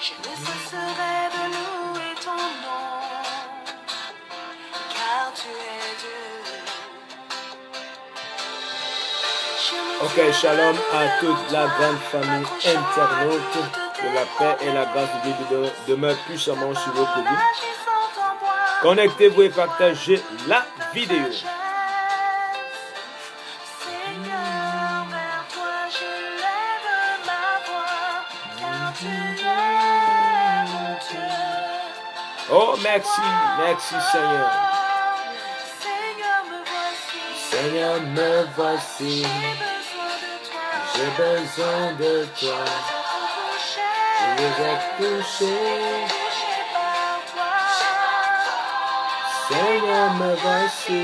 Je ne cesserai de louer ton nom, car tu es Dieu. Ok, shalom à toute la grande famille internaute. Que la paix et la grâce de Dieu demeurent puissamment sur votre vie. Connectez-vous et partagez la vidéo. Oh, merci, merci Seigneur. Seigneur, me voici. J'ai besoin de toi. Je veux être touché. Seigneur, me voici.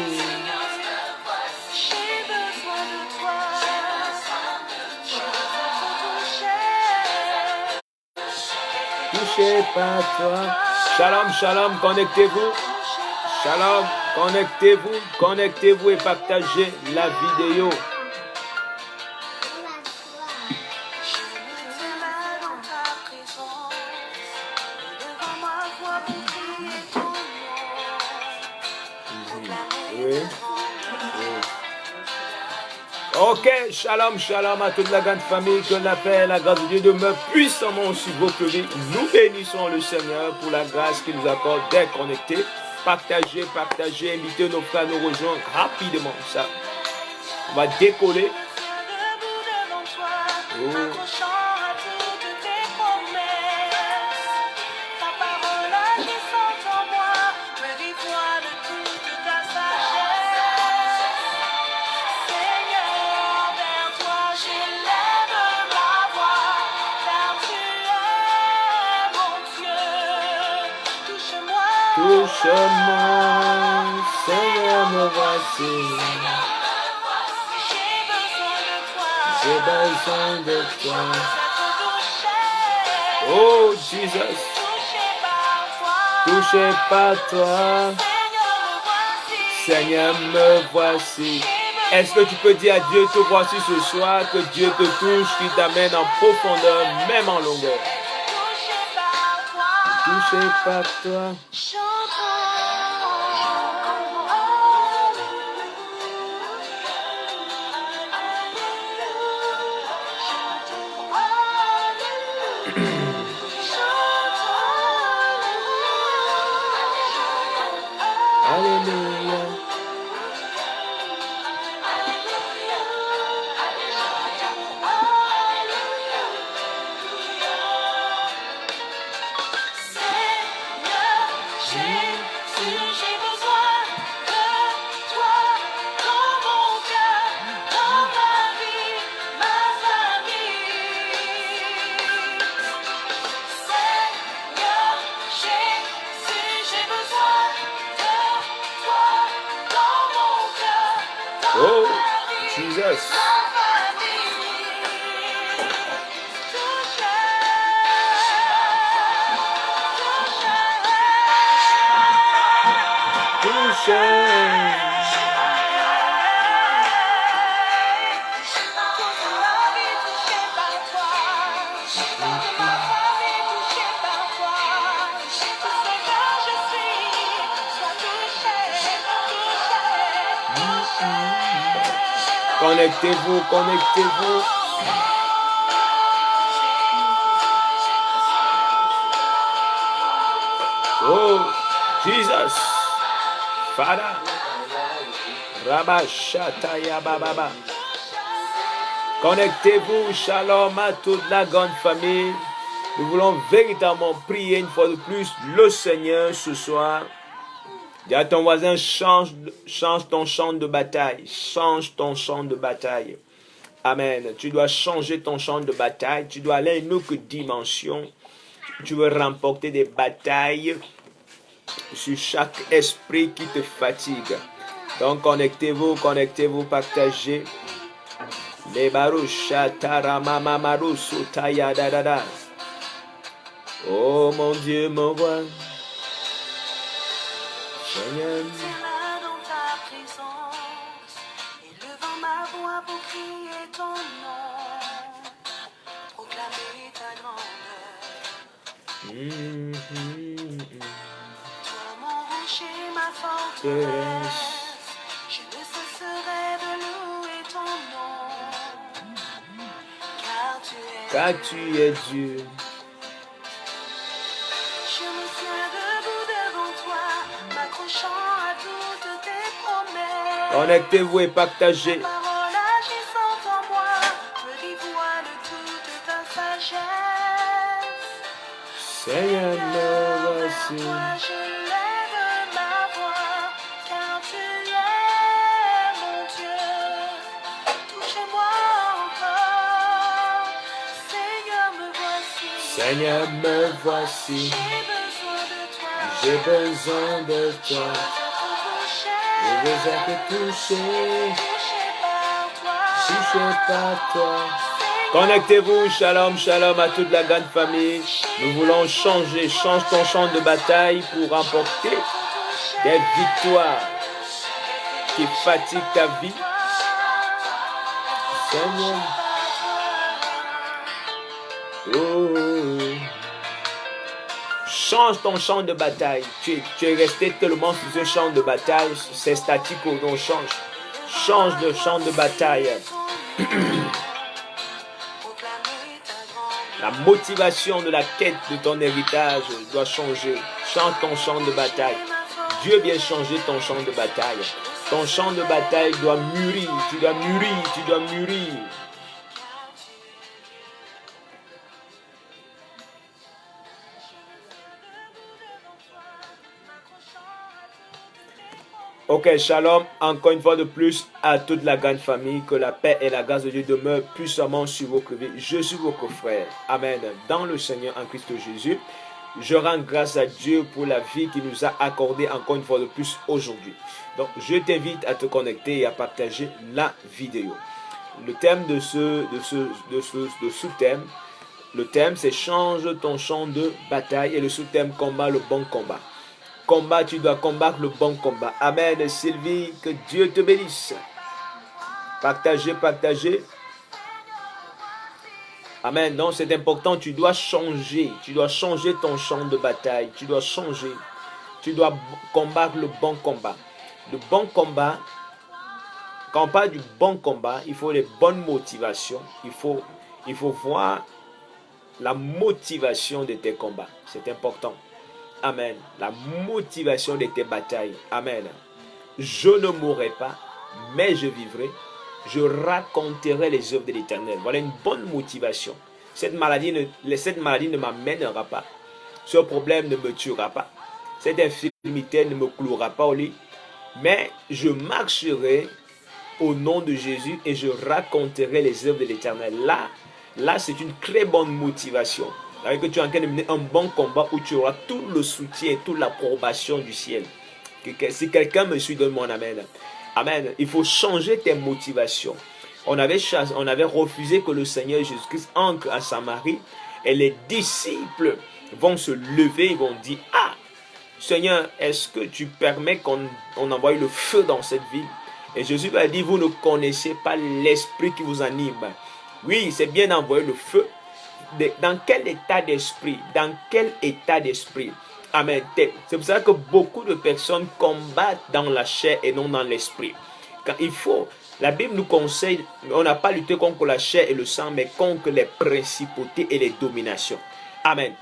Touché par toi. Shalom, shalom, connectez-vous. Shalom, connectez-vous et partagez la vidéo. Oui. Ok, shalom, shalom à toute la grande famille, que la paix et la grâce de Dieu demeurent puissamment sur votre vie. Nous bénissons le Seigneur pour la grâce qu'il nous accorde d'être connectés. Partagez, invitez nos frères à nous rejoindre rapidement. Ça, on va décoller. Oh. Touche-moi, Seigneur, me voici. J'ai besoin de toi. Oh, Jesus. Touché par toi. Seigneur, me voici. Est-ce que tu peux dire à Dieu, te voici ce soir, que Dieu te touche, qu'il t'amène en profondeur, même en longueur. Touché par toi. Alléluia. Oh, Jesus. Connectez-vous, connectez-vous. Oh, Jesus. Father. Rabashataya Bababa. Connectez-vous, shalom à toute la grande famille. Nous voulons véritablement prier une fois de plus le Seigneur ce soir. Dis à ton voisin, change ton champ de bataille. Change ton champ de bataille. Amen. Tu dois changer ton champ de bataille. Tu dois aller à une autre dimension. Tu veux remporter des batailles sur chaque esprit qui te fatigue. Donc connectez-vous, partagez. Les baroucha taramama marusu taya dadada. Oh mon Dieu, mon roi. Seigneur. Dans ta présence, élevant ma voix pour crier ton nom, proclamer ta grandeur. Toi mon rocher, ma forteresse, je ne cesserai de louer ton nom, Car tu es Dieu. Je me tiens debout devant toi, m'accrochant à toutes tes promesses. Connectez-vous et partagez. Ta parole agissant en moi me dévoile toute ta sagesse. Seigneur, me voici. Toi je lève ma voix, car tu es mon Dieu. Touche-moi encore, Seigneur, me voici. Seigneur, me voici. J'ai besoin de toi. J'ai besoin de toi. Je Je veux veux être être touché, touché par toi. touché par toi. Connectez-vous, shalom, shalom à toute la grande famille. Nous voulons changer, change ton champ de bataille pour remporter des victoires qui fatiguent ta vie. Seigneur. Oh. Change ton champ de bataille. Tu es resté tellement sur ce champ de bataille, c'est statique, on change. Change de champ de bataille. La motivation de la quête de ton héritage doit changer. Change ton champ de bataille. Dieu vient changer ton champ de bataille. Ton champ de bataille doit mûrir. Tu dois mûrir, tu dois mûrir. Ok, shalom, encore une fois de plus à toute la grande famille, que la paix et la grâce de Dieu demeurent puissamment sur vos vies. Je suis votre frère, amen, dans le Seigneur en Christ Jésus. Je rends grâce à Dieu pour la vie qu'il nous a accordée encore une fois de plus aujourd'hui. Donc, je t'invite à te connecter et à partager la vidéo. Le thème de ce sous-thème, le thème c'est change ton champ de bataille et le sous-thème combat le bon combat. Combat, tu dois combattre le bon combat. Amen. Sylvie, que Dieu te bénisse. Partagez, partagez. Amen. Non, c'est important. Tu dois changer. Tu dois changer ton champ de bataille. Tu dois changer. Tu dois combattre le bon combat. Le bon combat, quand on parle du bon combat, il faut les bonnes motivations. Il faut voir la motivation de tes combats. C'est important. Amen. La motivation de tes batailles. Amen. Je ne mourrai pas, mais je vivrai. Je raconterai les œuvres de l'Éternel. Voilà une bonne motivation. Cette maladie ne m'amènera pas. Ce problème ne me tuera pas. Cette infirmité ne me clouera pas au lit. Mais je marcherai au nom de Jésus et je raconterai les œuvres de l'Éternel. Là, c'est une très bonne motivation. Avec que tu es en train de mener un bon combat où tu auras tout le soutien et toute l'approbation du ciel. Si quelqu'un me suit, donne mon amen. Amen. Il faut changer tes motivations. On avait refusé que le Seigneur Jésus-Christ entre à Samarie et les disciples vont se lever, ils vont dire, ah, Seigneur, est-ce que tu permets qu'on envoie le feu dans cette ville? Et Jésus va dire, vous ne connaissez pas l'esprit qui vous anime. Oui, c'est bien d'envoyer le feu. Dans quel état d'esprit? Dans quel état d'esprit? Amen. C'est pour ça que beaucoup de personnes combattent dans la chair et non dans l'esprit. Quand il faut, la Bible nous conseille, on n'a pas lutté contre la chair et le sang, mais contre les principautés et les dominations. Amen.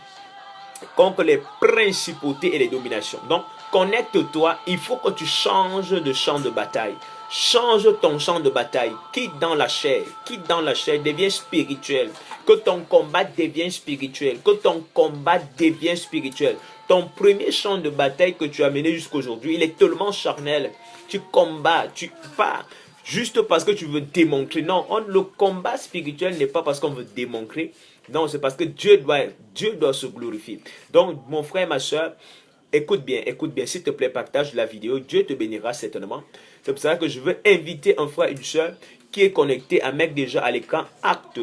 Contre les principautés et les dominations. Donc, connecte-toi, il faut que tu changes de champ de bataille. Change ton champ de bataille. Quitte dans la chair, deviens spirituel. Que ton combat devienne spirituel. Que ton combat devienne spirituel. Ton premier champ de bataille que tu as mené jusqu'aujourd'hui, il est tellement charnel. Tu combats, tu pars juste parce que tu veux démontrer. Non, le combat spirituel n'est pas parce qu'on veut démontrer. Non, c'est parce que Dieu doit se glorifier. Donc, mon frère, ma soeur, écoute bien, s'il te plaît, partage la vidéo. Dieu te bénira certainement. C'est pour ça que je veux inviter un frère, une soeur qui est connecté à mettre déjà à l'écran acte.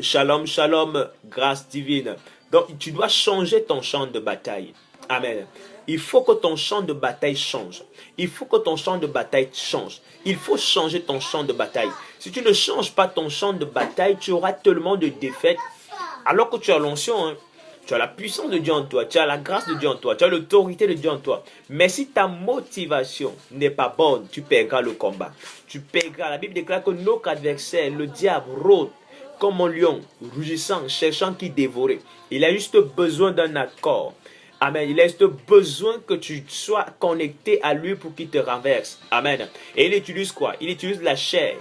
Shalom, shalom, grâce divine. Donc, tu dois changer ton champ de bataille. Amen. Il faut que ton champ de bataille change. Il faut que ton champ de bataille change. Il faut changer ton champ de bataille. Si tu ne changes pas ton champ de bataille, tu auras tellement de défaites. Alors que tu as l'onction, hein, tu as la puissance de Dieu en toi, tu as la grâce de Dieu en toi, tu as l'autorité de Dieu en toi. Mais si ta motivation n'est pas bonne, tu perdras le combat. Tu perdras. La Bible déclare que nos adversaires, le diable rôde comme un lion, rugissant, cherchant qui dévorer. Il a juste besoin d'un accord. Amen. Il a juste besoin que tu sois connecté à lui pour qu'il te renverse. Amen. Et il utilise quoi? Il utilise la chair.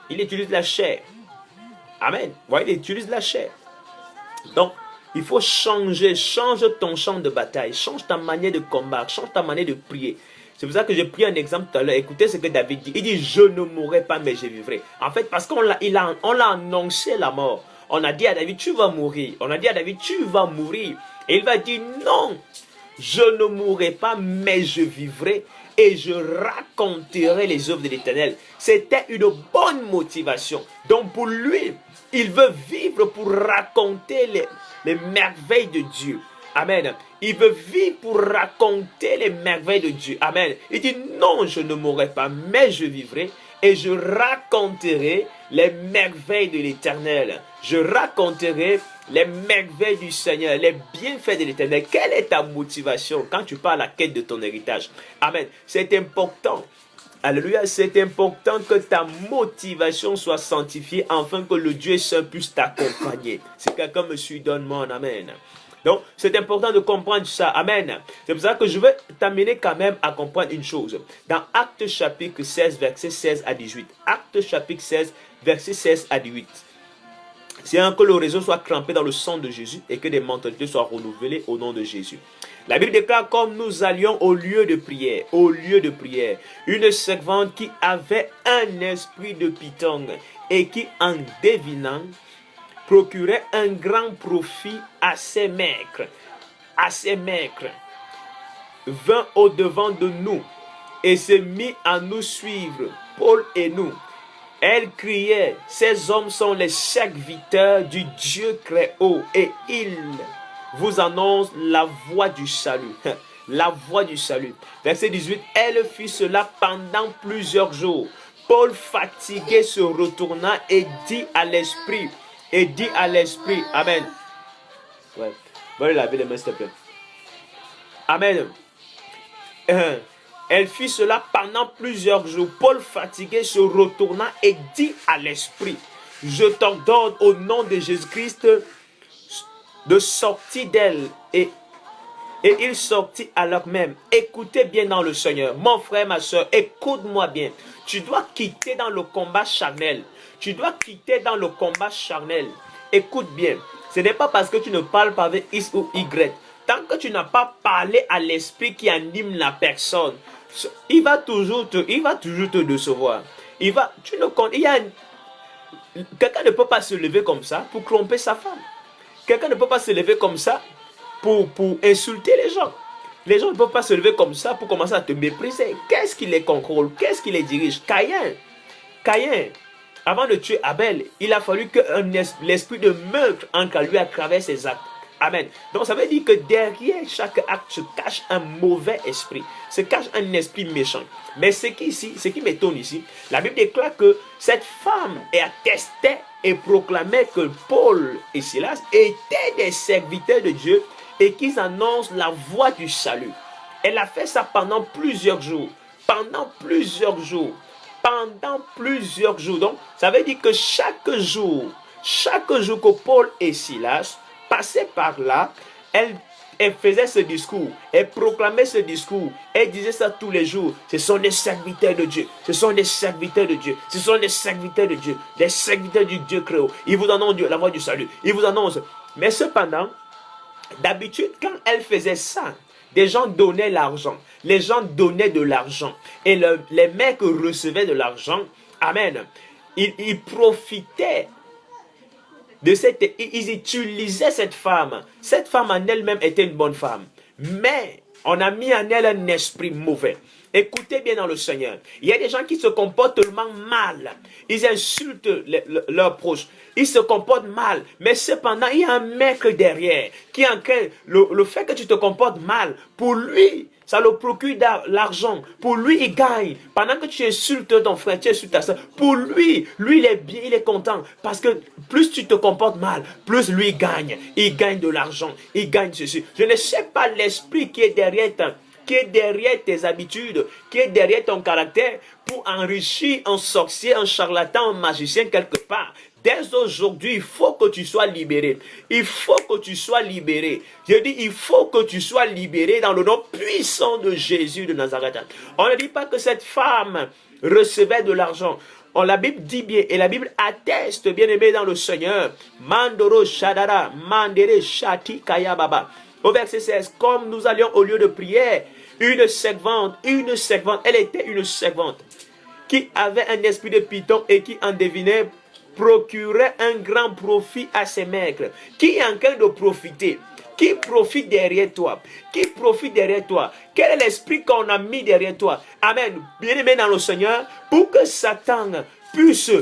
Il utilise la chair. Amen. Ouais, il utilise la chair. Donc, il faut changer. Change ton champ de bataille. Change ta manière de combattre. Change ta manière de prier. C'est pour ça que j'ai pris un exemple tout à l'heure. Écoutez ce que David dit. Il dit, je ne mourrai pas, mais je vivrai. En fait, parce qu'on l'a annoncé la mort. On a dit à David, tu vas mourir. On a dit à David, tu vas mourir. Et il va dire, non, je ne mourrai pas, mais je vivrai. Et je raconterai les œuvres de l'Éternel. C'était une bonne motivation. Donc pour lui, il veut vivre pour raconter les merveilles de Dieu. Amen. Il veut vivre pour raconter les merveilles de Dieu. Amen. Il dit non, je ne mourrai pas, mais je vivrai et je raconterai les merveilles de l'Éternel. Je raconterai les merveilles du Seigneur, les bienfaits de l'Éternel. Quelle est ta motivation quand tu pars à la quête de ton héritage? Amen. C'est important. Alléluia, c'est important que ta motivation soit sanctifiée afin que le Dieu Saint puisse t'accompagner. Si quelqu'un me suit, donne-moi un amen. Donc, c'est important de comprendre ça. Amen. C'est pour ça que je vais t'amener quand même à comprendre une chose. Dans Actes chapitre 16, versets 16 à 18. Actes chapitre 16, versets 16 à 18. C'est que le réseau soit trempé dans le sang de Jésus et que des mentalités soient renouvelées au nom de Jésus. La Bible déclare comme nous allions au lieu de prière, une servante qui avait un esprit de python et qui en devinant procurait un grand profit à ses maîtres, vint au devant de nous et se mit à nous suivre, Paul et nous. Elle criait, ces hommes sont les serviteurs du Dieu très haut et ils vous annoncent la voie du salut. La voie du salut. Verset 18, elle fit cela pendant plusieurs jours. Paul fatigué se retourna et dit à l'esprit, amen. Ouais, va laver les mains s'il te plaît. Amen. Elle fit cela pendant plusieurs jours. Paul fatigué se retourna et dit à l'esprit, je t'ordonne au nom de Jésus-Christ de sortir d'elle. Et il sortit alors même. Écoutez bien dans le Seigneur. Mon frère, ma soeur, écoute-moi bien. Tu dois quitter dans le combat charnel. Écoute bien. Ce n'est pas parce que tu ne parles pas avec X ou Y. Tant que tu n'as pas parlé à l'esprit qui anime la personne, il va toujours te décevoir. Quelqu'un ne peut pas se lever comme ça pour tromper sa femme. Quelqu'un ne peut pas se lever comme ça pour insulter les gens. Les gens ne peuvent pas se lever comme ça pour commencer à te mépriser. Qu'est-ce qui les contrôle? Qu'est-ce qui les dirige? Caïn, avant de tuer Abel, il a fallu que l'esprit de meurtre entre à lui à travers ses actes. Amen. Donc ça veut dire que derrière chaque acte se cache un mauvais esprit, se cache un esprit méchant. Mais ce qui m'étonne ici, la Bible déclare que cette femme attestait et proclamait que Paul et Silas étaient des serviteurs de Dieu et qu'ils annoncent la voie du salut. Elle a fait ça pendant plusieurs jours. Donc ça veut dire que chaque jour que Paul et Silas passaient par là, elle faisait ce discours, elle proclamait ce discours, elle disait ça tous les jours. Ce sont des serviteurs de Dieu, des serviteurs du Dieu créé. Ils vous annoncent la voie du salut, ils vous annoncent. Mais cependant, d'habitude, quand elle faisait ça, des gens donnaient l'argent, les gens donnaient de l'argent et les mecs recevaient de l'argent. Amen. Ils profitaient ils utilisaient cette femme. Cette femme en elle-même était une bonne femme. Mais on a mis en elle un esprit mauvais. Écoutez bien dans le Seigneur. Il y a des gens qui se comportent tellement mal. Ils insultent leurs proches. Ils se comportent mal. Mais cependant, il y a un mec derrière qui est en train, le fait que tu te comportes mal, pour lui, Ça le procure l'argent. Pour lui, il gagne. Pendant que tu insultes ton frère, tu insultes ta soeur. Pour lui, il est bien, il est content. Parce que plus tu te comportes mal, plus lui gagne. Il gagne de l'argent. Il gagne ceci. Je ne sais pas l'esprit qui est derrière tes habitudes, qui est derrière ton caractère pour enrichir un sorcier, un charlatan, un magicien quelque part. Dès aujourd'hui, il faut que tu sois libéré. Il faut que tu sois libéré. Je dis, il faut que tu sois libéré dans le nom puissant de Jésus de Nazareth. On ne dit pas que cette femme recevait de l'argent. La Bible dit bien, et la Bible atteste, bien aimé dans le Seigneur, Mandoro Shadara, Mandere Shati Kaya Baba. Au verset 16, comme nous allions au lieu de prière, une servante, elle était une servante qui avait un esprit de python et qui en devinait procurait un grand profit à ses maîtres. Qui est en train de profiter? Qui profite derrière toi? Qui profite derrière toi? Quel est l'esprit qu'on a mis derrière toi? Amen. Bien-aimé dans le Seigneur, pour que Satan puisse,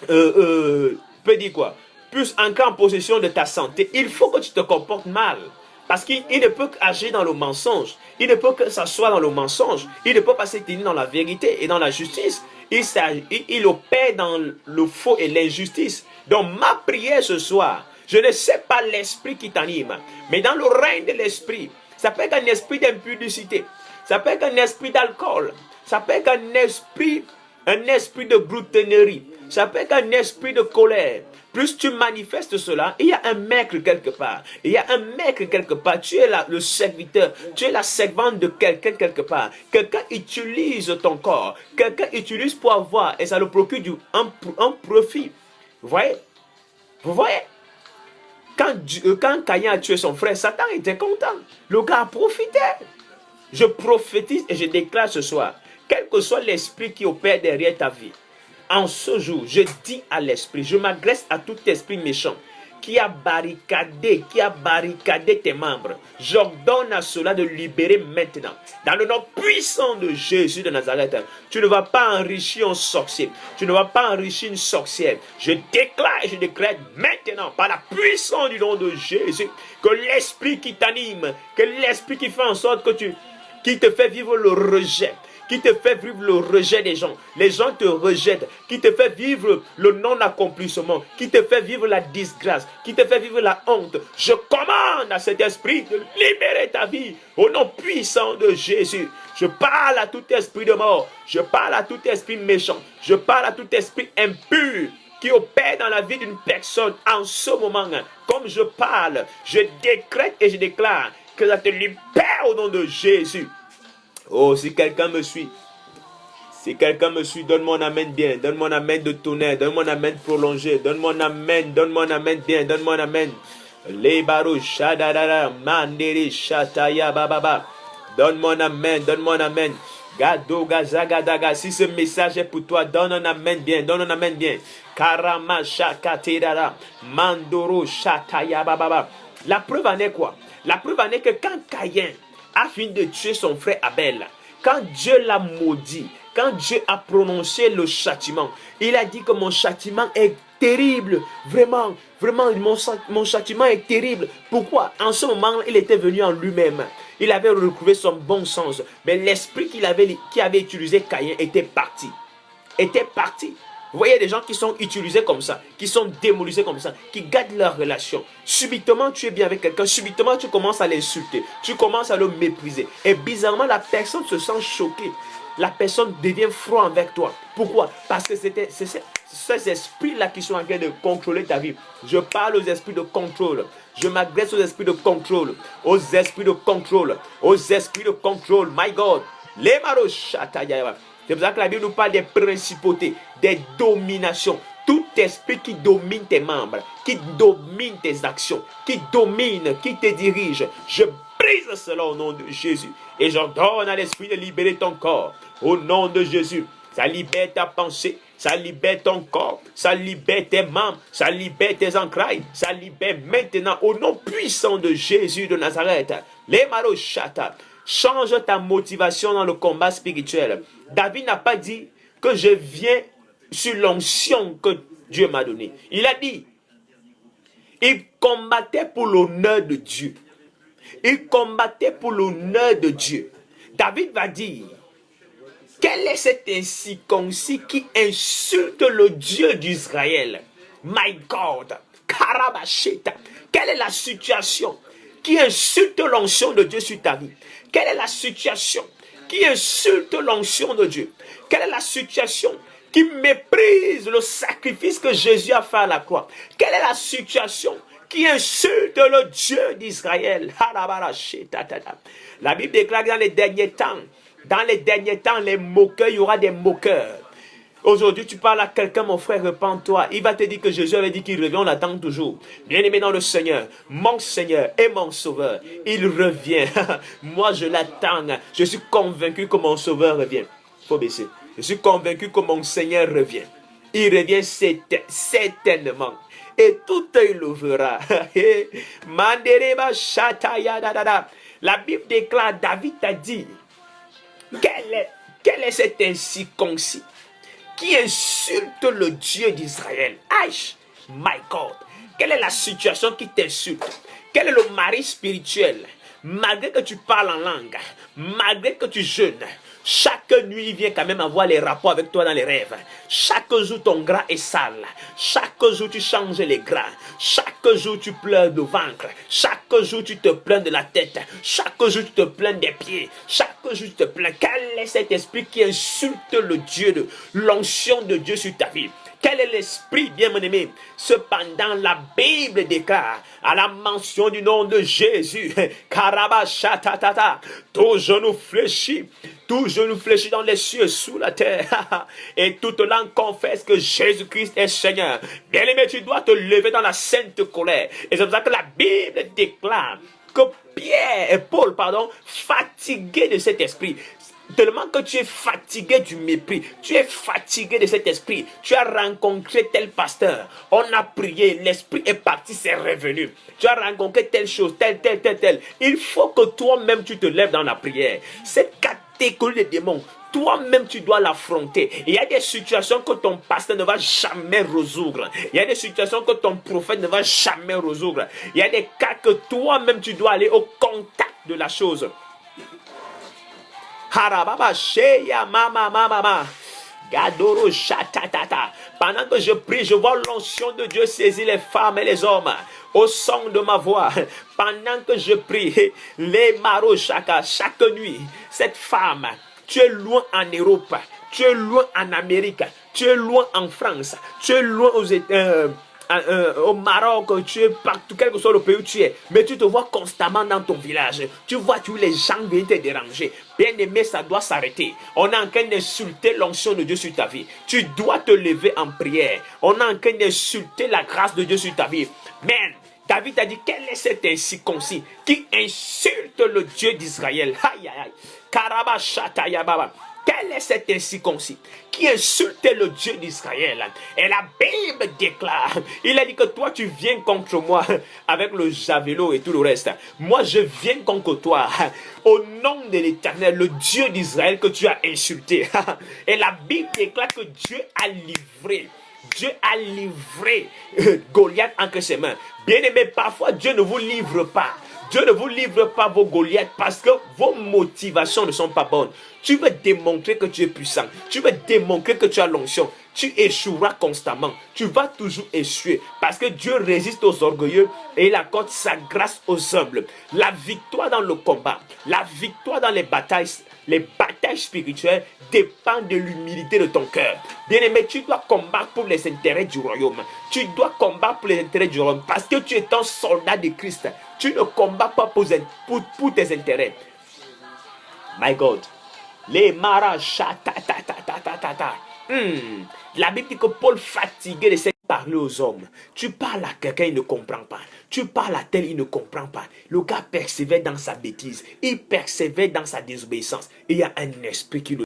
peut dire quoi? Puisse entrer en possession de ta santé, il faut que tu te comportes mal. Parce qu'il ne peut qu'agir dans le mensonge. Il ne peut que s'asseoir dans le mensonge. Il ne peut pas se tenir dans la vérité et dans la justice. Il opère dans le faux et l'injustice. Donc ma prière ce soir, je ne sais pas l'esprit qui t'anime, mais dans le règne de l'esprit, ça peut être un esprit d'impudicité, ça peut être un esprit d'alcool, ça peut être un esprit de gloutonnerie, ça peut être un esprit de colère. Plus tu manifestes cela, il y a un maître quelque part. Il y a un maître quelque part. Tu es le serviteur. Tu es la servante de quelqu'un quelque part. Quelqu'un utilise ton corps. Quelqu'un utilise pour avoir. Et ça le procure un profit. Vous voyez? Vous voyez? Quand Caïn a tué son frère, Satan était content. Le gars a profité. Je prophétise et je déclare ce soir, quel que soit l'esprit qui opère derrière ta vie, en ce jour, je dis à l'esprit, je m'adresse à tout esprit méchant qui a barricadé tes membres. J'ordonne à cela de libérer maintenant. Dans le nom puissant de Jésus de Nazareth, tu ne vas pas enrichir un sorcier. Tu ne vas pas enrichir une sorcière. Je déclare et je décrète maintenant, par la puissance du nom de Jésus, que l'esprit qui t'anime, que l'esprit qui fait en sorte qui te fait vivre le rejet, qui te fait vivre le rejet des gens. Les gens te rejettent, qui te fait vivre le non-accomplissement, qui te fait vivre la disgrâce, qui te fait vivre la honte. Je commande à cet esprit de libérer ta vie au nom puissant de Jésus. Je parle à tout esprit de mort, je parle à tout esprit méchant, je parle à tout esprit impur qui opère dans la vie d'une personne en ce moment. Comme je parle, je décrète et je déclare que ça te libère au nom de Jésus. Oh, si quelqu'un me suit, donne-moi un amen bien, donne-moi un amen de tonnerre, donne-moi un amen prolongé, donne-moi un amen bien, donne-moi un amen. Les barou, shadadada, mandiri, shataya, bababa. Donne-moi un amen. Gado, gazagadaga, si ce message est pour toi, donne un amen bien. Karama, shakatirara, mandoro, shataya, bababa. La preuve en est quoi? La preuve en est que quand Caïn a fini de tuer son frère Abel, quand Dieu l'a maudit, quand Dieu a prononcé le châtiment, il a dit que mon châtiment est terrible. Vraiment, mon châtiment est terrible. Pourquoi? En ce moment, il était venu en lui-même. Il avait retrouvé son bon sens. Mais l'esprit qui avait utilisé Caïn était parti. Vous voyez des gens qui sont utilisés comme ça, qui sont démolisés comme ça, qui gardent leur relation. Subitement, tu es bien avec quelqu'un, subitement, tu commences à l'insulter, tu commences à le mépriser. Et bizarrement, la personne se sent choquée. La personne devient froide avec toi. Pourquoi? Parce que c'est ces esprits-là qui sont en train de contrôler ta vie. Je parle aux esprits de contrôle. Je m'adresse aux esprits de contrôle. Aux esprits de contrôle. My God. Les marochatayava. C'est pour ça que la Bible nous parle des principautés, des dominations. Tout esprit qui domine tes membres, qui domine tes actions, qui te dirige. Je brise cela au nom de Jésus. Et j'ordonne à l'esprit de libérer ton corps. Au nom de Jésus. Ça libère ta pensée. Ça libère ton corps. Ça libère tes membres. Ça libère tes entrailles. Ça libère maintenant au nom puissant de Jésus de Nazareth. Les marochata. Change ta motivation dans le combat spirituel. David n'a pas dit que je viens sur l'onction que Dieu m'a donnée. Il a dit, il combattait pour l'honneur de Dieu. Il combattait pour l'honneur de Dieu. David va dire, quel est cet incirconcis qui insulte le Dieu d'Israël? My God, Karabashita. Quelle est la situation qui insulte l'onction de Dieu sur ta vie? Quelle est la situation qui insulte l'onction de Dieu? Quelle est la situation qui méprise le sacrifice que Jésus a fait à la croix? Quelle est la situation qui insulte le Dieu d'Israël? La Bible déclare que dans les derniers temps, les moqueurs, il y aura des moqueurs. Aujourd'hui, tu parles à quelqu'un, mon frère, repens-toi. Il va te dire que Jésus avait dit qu'il revient, on l'attend toujours. Bien-aimé dans le Seigneur, mon Seigneur et mon Sauveur, il revient. Moi, je l'attends. Je suis convaincu que mon Sauveur revient. Il faut baisser. Je suis convaincu que mon Seigneur revient. Il revient certainement. Et tout œil le verra. La Bible déclare, David a dit, quel est cet incirconcis qui insulte le Dieu d'Israël? Aïe, my God, quelle est la situation qui t'insulte? Quel est le mari spirituel? Malgré que tu parles en langue, malgré que tu jeûnes, chaque nuit, il vient quand même avoir les rapports avec toi dans les rêves. Chaque jour, ton gras est sale. Chaque jour, tu changes les gras. Chaque jour, tu pleures de ventre. Chaque jour, tu te plains de la tête. Chaque jour, tu te plains des pieds. Chaque jour, tu te plains. Quel est cet esprit qui insulte le Dieu de l'onction de Dieu sur ta vie? Quel est l'esprit, bien mon aimé? Cependant, la Bible déclare, à la mention du nom de Jésus, Karabashatatata, tout genou fléchit dans les cieux, sous la terre, et toute langue confesse que Jésus-Christ est Seigneur. Bien aimé, tu dois te lever dans la sainte colère. Et c'est pour ça que la Bible déclare que Paul, fatigué de cet esprit, tellement que tu es fatigué du mépris, tu es fatigué de cet esprit, tu as rencontré tel pasteur, on a prié, l'esprit est parti, c'est revenu, tu as rencontré telle chose, telle. Il faut que toi-même tu te lèves dans la prière. Cette catégorie de démons, toi-même tu dois l'affronter. Il y a des situations que ton pasteur ne va jamais résoudre. Il y a des situations que ton prophète ne va jamais résoudre. Il y a des cas que toi-même tu dois aller au contact de la chose. Harababa sheya mama. Gadoro shatatata. Pendant que je prie, je vois l'onction de Dieu saisir les femmes et les hommes au son de ma voix. Pendant que je prie, les marochaka, chaque nuit, cette femme, tu es loin en Europe, tu es loin en Amérique, tu es loin en France, tu es loin aux États-Unis. Au Maroc, tu es partout, quel que soit le pays où tu es, mais tu te vois constamment dans ton village. Tu vois tous les gens viennent te déranger. Bien aimé, ça doit s'arrêter. On est en train d'insulter l'onction de Dieu sur ta vie. Tu dois te lever en prière. On est en train d'insulter la grâce de Dieu sur ta vie. Man, David a dit, quel est cet incirconcis qui insulte le Dieu d'Israël? Aïe, aïe, aïe. Karabashatayababa. Quel est cet incirconcis qui insulte le Dieu d'Israël? Et la Bible déclare, il a dit que toi tu viens contre moi avec le javelot et tout le reste. Moi je viens contre toi au nom de l'Éternel, le Dieu d'Israël que tu as insulté. Et la Bible déclare que Dieu a livré Goliath entre ses mains. Bien aimé, parfois Dieu ne vous livre pas. Dieu ne vous livre pas vos Goliaths parce que vos motivations ne sont pas bonnes. Tu veux démontrer que tu es puissant. Tu veux démontrer que tu as l'onction. Tu échoueras constamment. Tu vas toujours échouer parce que Dieu résiste aux orgueilleux et il accorde sa grâce aux humbles. La victoire dans le combat, la victoire dans les batailles spirituelles dépend de l'humilité de ton cœur. Bien-aimé, tu dois combattre pour les intérêts du royaume. Tu dois combattre pour les intérêts du royaume parce que tu es un soldat de Christ. Tu ne combats pas pour tes intérêts. My God. Les maracha ta. La Bible dit que Paul, fatigué de cette parler aux hommes. Tu parles à quelqu'un, il ne comprend pas. Tu parles à tel, il ne comprend pas. Le gars persévère dans sa bêtise. Il persévère dans sa désobéissance. Il y a un esprit qui le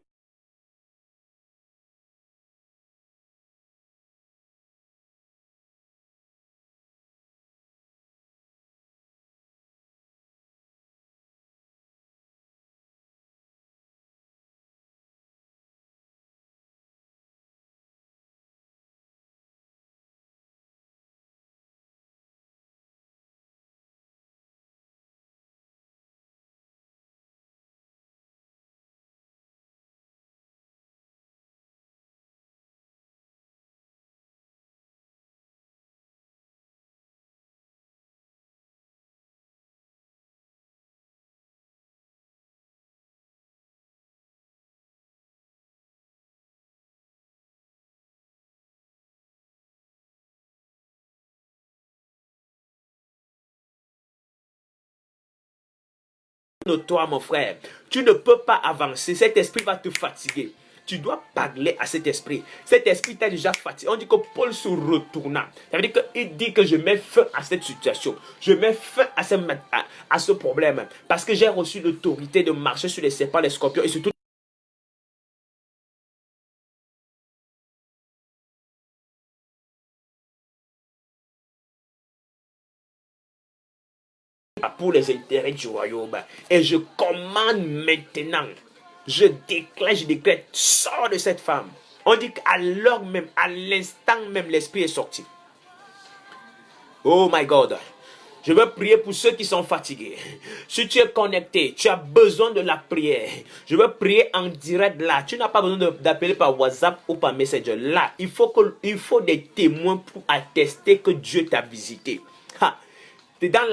de toi, mon frère. Tu ne peux pas avancer. Cet esprit va te fatiguer. Tu dois parler à cet esprit. Cet esprit t'a déjà fatigué. On dit que Paul se retourna. Ça veut dire qu'il dit que je mets fin à cette situation. Je mets fin à ce problème. Parce que j'ai reçu l'autorité de marcher sur les serpents, les scorpions et surtout pour les intérêts du royaume. Et je commande maintenant. Je déclare, sors de cette femme. On dit qu'à l'heure même, à l'instant même, l'esprit est sorti. Oh my God. Je veux prier pour ceux qui sont fatigués. Si tu es connecté, tu as besoin de la prière. Je veux prier en direct là. Tu n'as pas besoin d'appeler par WhatsApp ou par Messenger. Là, il faut des témoins pour attester que Dieu t'a visité. Tu es dans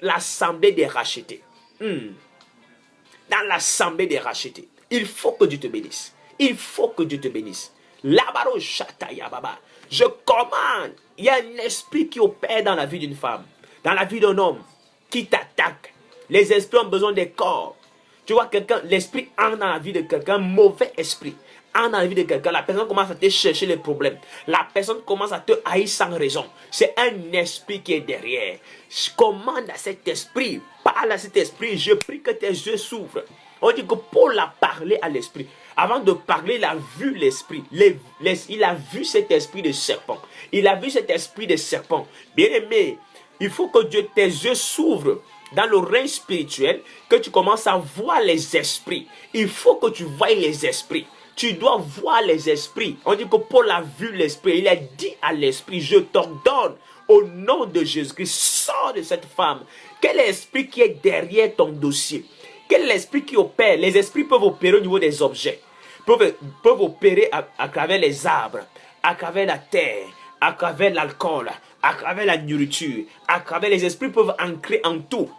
l'assemblée des rachetés. Dans l'assemblée des rachetés. Il faut que Dieu te bénisse. Il faut que Dieu te bénisse. Labaro Shataya Baba. Je commande. Il y a un esprit qui opère dans la vie d'une femme, dans la vie d'un homme, qui t'attaque. Les esprits ont besoin des corps. Tu vois, l'esprit entre dans la vie de quelqu'un, un mauvais esprit entre dans la vie de quelqu'un. La personne commence à te chercher les problèmes. La personne commence à te haïr sans raison. C'est un esprit qui est derrière. Je commande à cet esprit, parle à cet esprit. Je prie que tes yeux s'ouvrent. On dit que Paul a parlé à l'esprit. Avant de parler, il a vu l'esprit. Il a vu cet esprit de serpent. Il a vu cet esprit de serpent. Bien-aimé, il faut que tes yeux s'ouvrent dans le règne spirituel, que tu commences à voir les esprits. Il faut que tu voies les esprits. Tu dois voir les esprits. On dit que Paul a vu l'esprit. Il a dit à l'esprit, je t'ordonne au nom de Jésus-Christ, sors de cette femme. Quel esprit qui est derrière ton dossier? Quel esprit qui opère? Les esprits peuvent opérer au niveau des objets. Peuvent opérer à travers les arbres, à travers la terre, à travers l'alcool, à travers la nourriture, à travers les esprits peuvent ancrer en tout.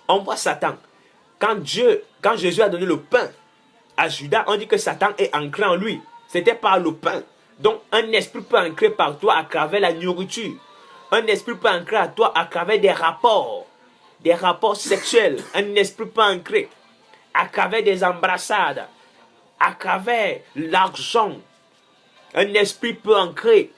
On voit Satan. Quand Jésus a donné le pain à Judas, on dit que Satan est ancré en lui. C'était par le pain. Donc un esprit peut ancrer par toi à travers la nourriture. Un esprit peut ancrer à toi à travers des rapports sexuels. Un esprit peut ancrer à travers des embrassades, à travers l'argent. Un esprit peut ancrer.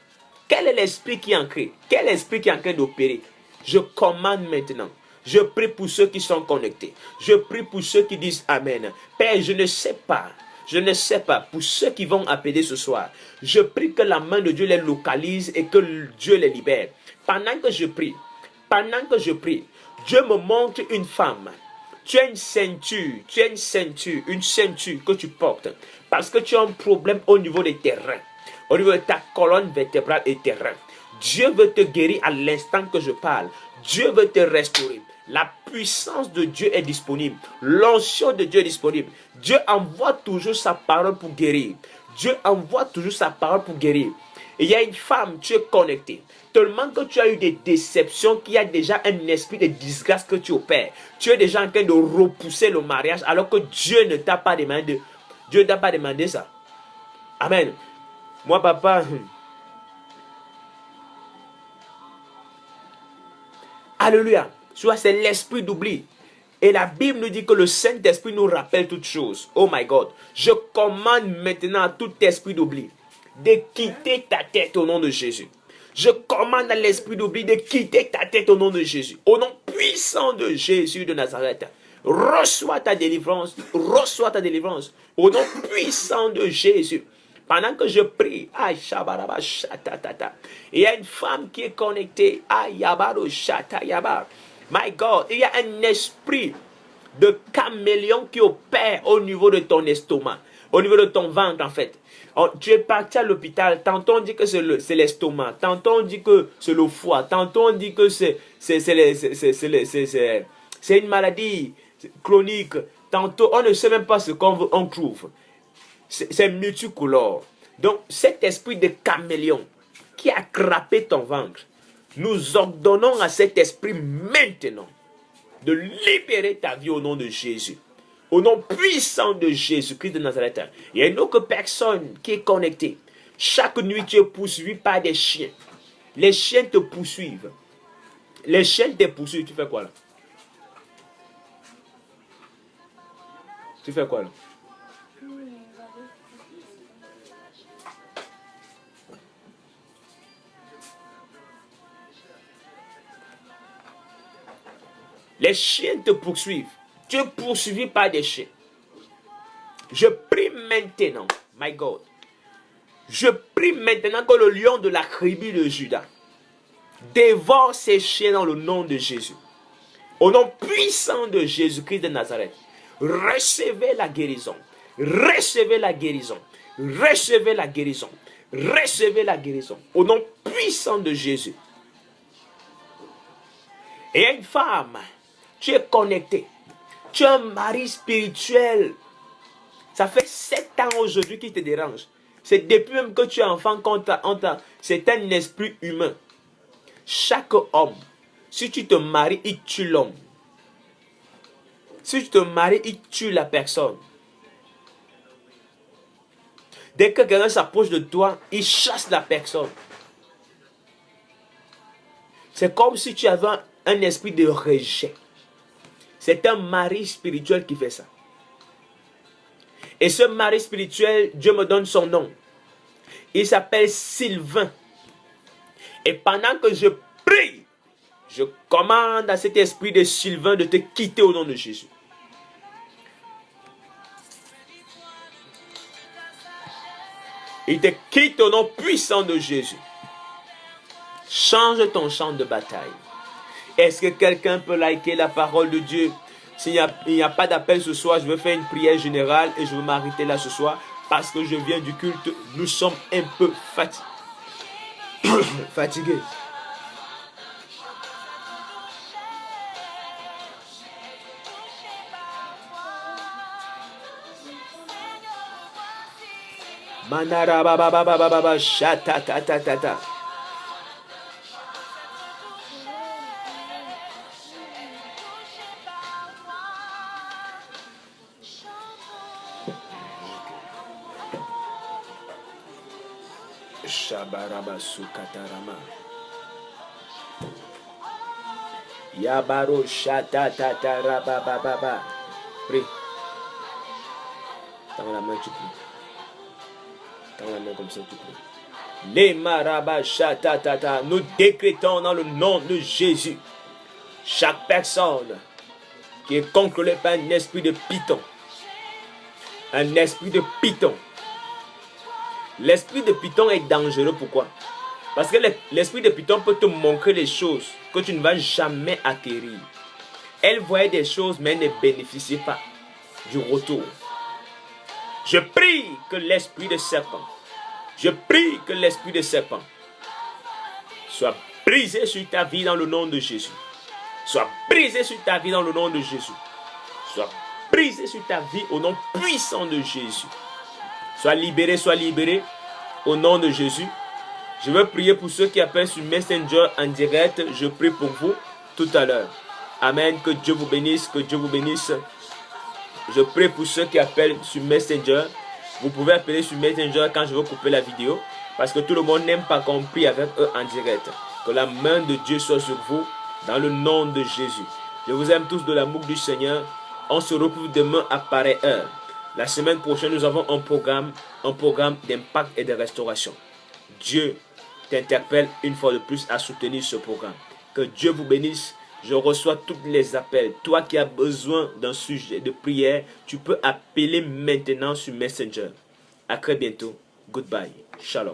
Quel est l'esprit qui ancre? Quel esprit qui est en train d'opérer? Je commande maintenant. Je prie pour ceux qui sont connectés. Je prie pour ceux qui disent Amen. Père, je ne sais pas. Je ne sais pas. Pour ceux qui vont appeler ce soir, je prie que la main de Dieu les localise et que Dieu les libère. Pendant que je prie, Dieu me montre une femme. Tu as une ceinture que tu portes. Parce que tu as un problème au niveau des terrains. Au niveau de ta colonne vertébrale et terrain. Dieu veut te guérir à l'instant que je parle. Dieu veut te restaurer. La puissance de Dieu est disponible. L'onction de Dieu est disponible. Dieu envoie toujours sa parole pour guérir. Dieu envoie toujours sa parole pour guérir. Et il y a une femme, tu es connecté. Tellement que tu as eu des déceptions, qu'il y a déjà un esprit de disgrâce que tu opères. Tu es déjà en train de repousser le mariage alors que Dieu ne t'a pas demandé. Dieu ne t'a pas demandé ça. Amen. Moi, papa, alléluia. Soit c'est l'esprit d'oubli. Et la Bible nous dit que le Saint-Esprit nous rappelle toutes choses. Oh my God. Je commande maintenant à tout esprit d'oubli de quitter ta tête au nom de Jésus. Je commande à l'esprit d'oubli de quitter ta tête au nom de Jésus. Au nom puissant de Jésus de Nazareth. Reçois ta délivrance. Reçois ta délivrance. Au nom puissant de Jésus. Pendant que je prie, il y a une femme qui est connectée. My God, il y a un esprit de caméléon qui opère au niveau de ton estomac, au niveau de ton ventre en fait. Tu es parti à l'hôpital, tantôt on dit que c'est l'estomac, tantôt on dit que c'est le foie, tantôt on dit que c'est une maladie chronique, tantôt on ne sait même pas ce qu'on trouve. C'est multicolore. Donc cet esprit de caméléon qui a crapé ton ventre, nous ordonnons à cet esprit maintenant de libérer ta vie au nom de Jésus. Au nom puissant de Jésus-Christ de Nazareth. Il y a une autre personne qui est connectée. Chaque nuit, tu es poursuivi par des chiens. Les chiens te poursuivent. Les chiens te poursuivent. Tu fais quoi là? Tu fais quoi là? Les chiens te poursuivent. Tu es poursuivi par des chiens. Je prie maintenant, my God. Je prie maintenant que le lion de la tribu de Juda dévore ces chiens dans le nom de Jésus. Au nom puissant de Jésus-Christ de Nazareth, recevez la guérison. Recevez la guérison. Recevez la guérison. Recevez la guérison. Au nom puissant de Jésus. Et une femme, tu es connecté. Tu es un mari spirituel. Ça fait 7 ans aujourd'hui qui te dérange. C'est depuis même que tu es enfant c'est un esprit humain. Chaque homme, si tu te maries, il tue l'homme. Si tu te maries, il tue la personne. Dès que quelqu'un s'approche de toi, il chasse la personne. C'est comme si tu avais un esprit de rejet. C'est un mari spirituel qui fait ça. Et ce mari spirituel, Dieu me donne son nom. Il s'appelle Sylvain. Et pendant que je prie, je commande à cet esprit de Sylvain de te quitter au nom de Jésus. Il te quitte au nom puissant de Jésus. Change ton champ de bataille. Est-ce que quelqu'un peut liker la parole de Dieu? S'il n'y a pas d'appel ce soir, je vais faire une prière générale et je vais m'arrêter là ce soir parce que je viens du culte. Nous sommes un peu fatigués. Manara baba baba baba shata ta ta ta ta. Shabaraba sukatarama. Yabaro shata ta ta raba baba baba. Prie. Tends la main, tu pries. Tends la main comme ça, tu pries. Les maraba shata ta ta. Nous décrétons dans le nom de Jésus. Chaque personne qui est contrôlée par un esprit de python. Un esprit de python. L'esprit de python est dangereux. Pourquoi? Parce que l'esprit de python peut te montrer les choses que tu ne vas jamais acquérir. Elle voyait des choses, mais elle ne bénéficiait pas du retour. Je prie que l'esprit de serpent, soit brisé sur ta vie dans le nom de Jésus. Soit brisé sur ta vie dans le nom de Jésus. Soit brisé sur ta vie au nom puissant de Jésus. Sois libéré au nom de Jésus. Je veux prier pour ceux qui appellent sur Messenger en direct. Je prie pour vous tout à l'heure. Amen. Que Dieu vous bénisse. Que Dieu vous bénisse. Je prie pour ceux qui appellent sur Messenger. Vous pouvez appeler sur Messenger quand je vais couper la vidéo. Parce que tout le monde n'aime pas qu'on prie avec eux en direct. Que la main de Dieu soit sur vous dans le nom de Jésus. Je vous aime tous de l'amour du Seigneur. On se retrouve demain à pareille heure. La semaine prochaine, nous avons un programme d'impact et de restauration. Dieu t'interpelle une fois de plus à soutenir ce programme. Que Dieu vous bénisse. Je reçois tous les appels. Toi qui as besoin d'un sujet de prière, tu peux appeler maintenant sur Messenger. À très bientôt. Goodbye. Shalom.